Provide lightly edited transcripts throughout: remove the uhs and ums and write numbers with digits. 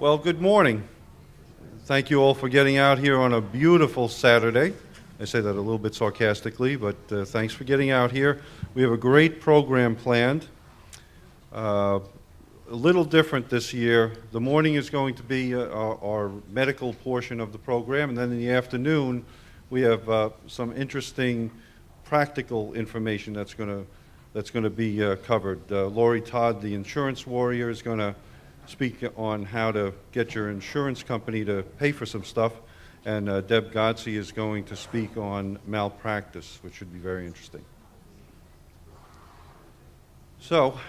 Well, good morning. Thank you all for getting out here on a beautiful Saturday. I say that a little bit sarcastically, but thanks for getting out here. We have a great program planned. A little different this year. The morning is going to be our medical portion of the program, and then in the afternoon we have some interesting practical information that's going to be covered. Lori Todd, the insurance warrior, is going to speak on how to get your insurance company to pay for some stuff, and Deb Godsey is going to speak on malpractice, which should be very interesting. So,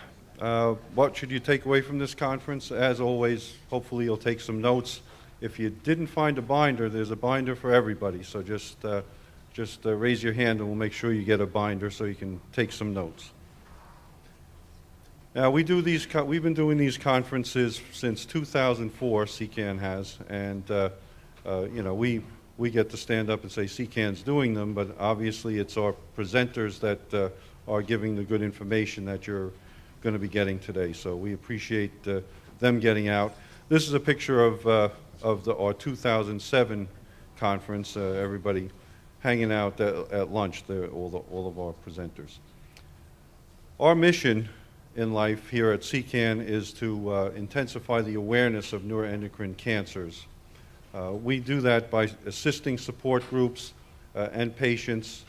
what should you take away from this conference? As always, hopefully you'll take some notes. If you didn't find a binder, there's a binder for everybody, so just raise your hand and we'll make sure you get a binder so you can take some notes. Now, we've been doing these conferences since 2004, CCAN has, and we get to stand up and say CCAN's doing them, but obviously it's our presenters that are giving the good information that you're going to be getting today, so we appreciate them getting out. This is a picture of our 2007 conference, everybody hanging out at lunch, all of our presenters. Our mission in life here at CCAN is to intensify the awareness of neuroendocrine cancers. We do that by assisting support groups and patients.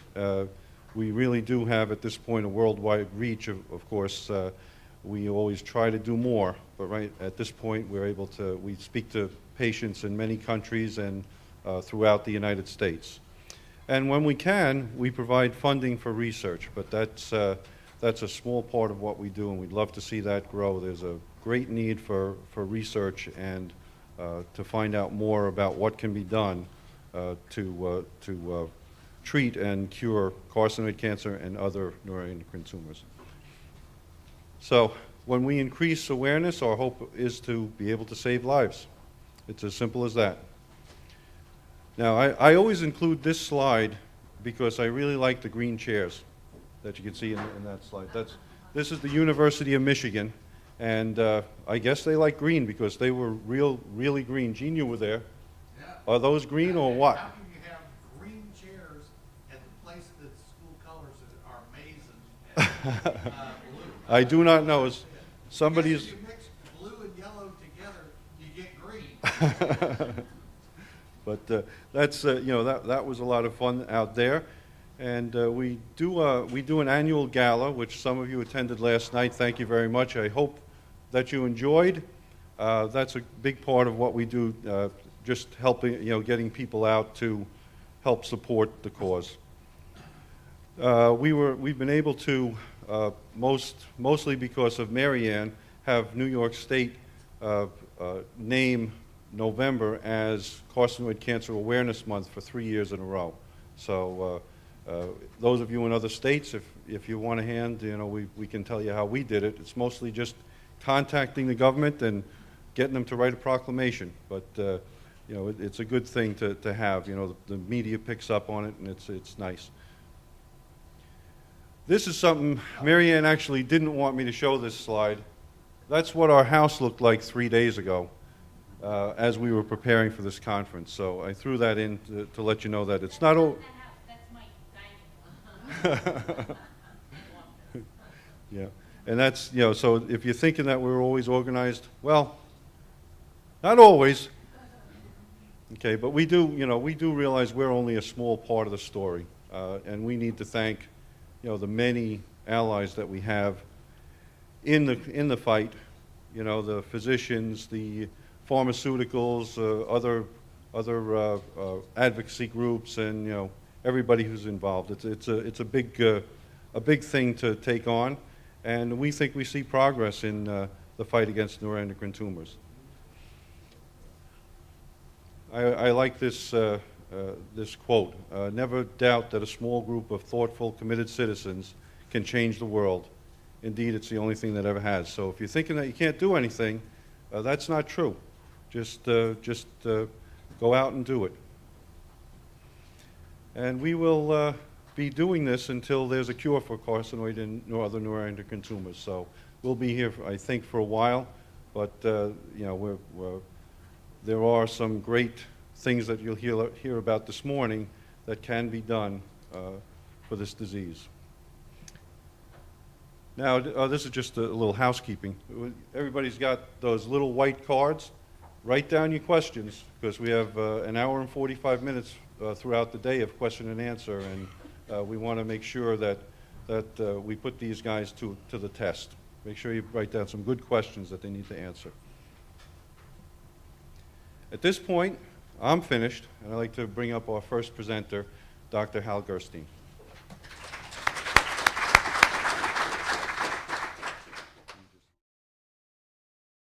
We really do have at this point a worldwide reach, of course. We always try to do more, but right at this point we speak to patients in many countries and throughout the United States. And when we can, we provide funding for research, but that's a small part of what we do, and we'd love to see that grow. There's a great need for research and to find out more about what can be done to treat and cure carcinoid cancer and other neuroendocrine tumors. So when we increase awareness, our hope is to be able to save lives. It's as simple as that. Now, I always include this slide because I really like the green chairs that you can see in that slide. This is the University of Michigan, and I guess they like green because they were really green. Gene, you were there. Yeah. Are those green or what? How can you have green chairs at the place that school colors are maize and blue? I do not know. Somebody's. If you mix blue and yellow together, you get green. But that's that was a lot of fun out there. And we do an annual gala, which some of you attended last night. Thank you very much. I hope that you enjoyed. That's a big part of what we do, just helping, getting people out to help support the cause. We've been able to, mostly because of Mary Ann, have New York State name November as Carcinoid Cancer Awareness Month for 3 years in a row. So. Those of you in other states, if you want a hand, we can tell you how we did it. It's mostly just contacting the government and getting them to write a proclamation. But it's a good thing to have. The media picks up on it, and it's nice. This is something Mary Ann actually didn't want me to show this slide. That's what our house looked like 3 days ago, as we were preparing for this conference. So I threw that in to let you know that it's not all. Yeah, and that's, so if you're thinking that we're always organized, well, not always. Okay, but we do realize we're only a small part of the story, and we need to thank, the many allies that we have in the fight. The physicians, the pharmaceuticals, other advocacy groups, and everybody who's involved. It's a big thing to take on, and we think we see progress in the fight against neuroendocrine tumors. I like this quote: "Never doubt that a small group of thoughtful, committed citizens can change the world. Indeed, it's the only thing that ever has." So if you're thinking that you can't do anything, that's not true. Just go out and do it. And we will be doing this until there's a cure for carcinoid and other neuroendocrine tumors. So we'll be here, I think, for a while, but we're there are some great things that you'll hear about this morning that can be done for this disease. Now, this is just a little housekeeping. Everybody's got those little white cards. Write down your questions, because we have an hour and 45 minutes throughout the day of question and answer, and we want to make sure that we put these guys to the test. Make sure you write down some good questions that they need to answer. At this point, I'm finished, and I'd like to bring up our first presenter, Dr. Hal Gerstein.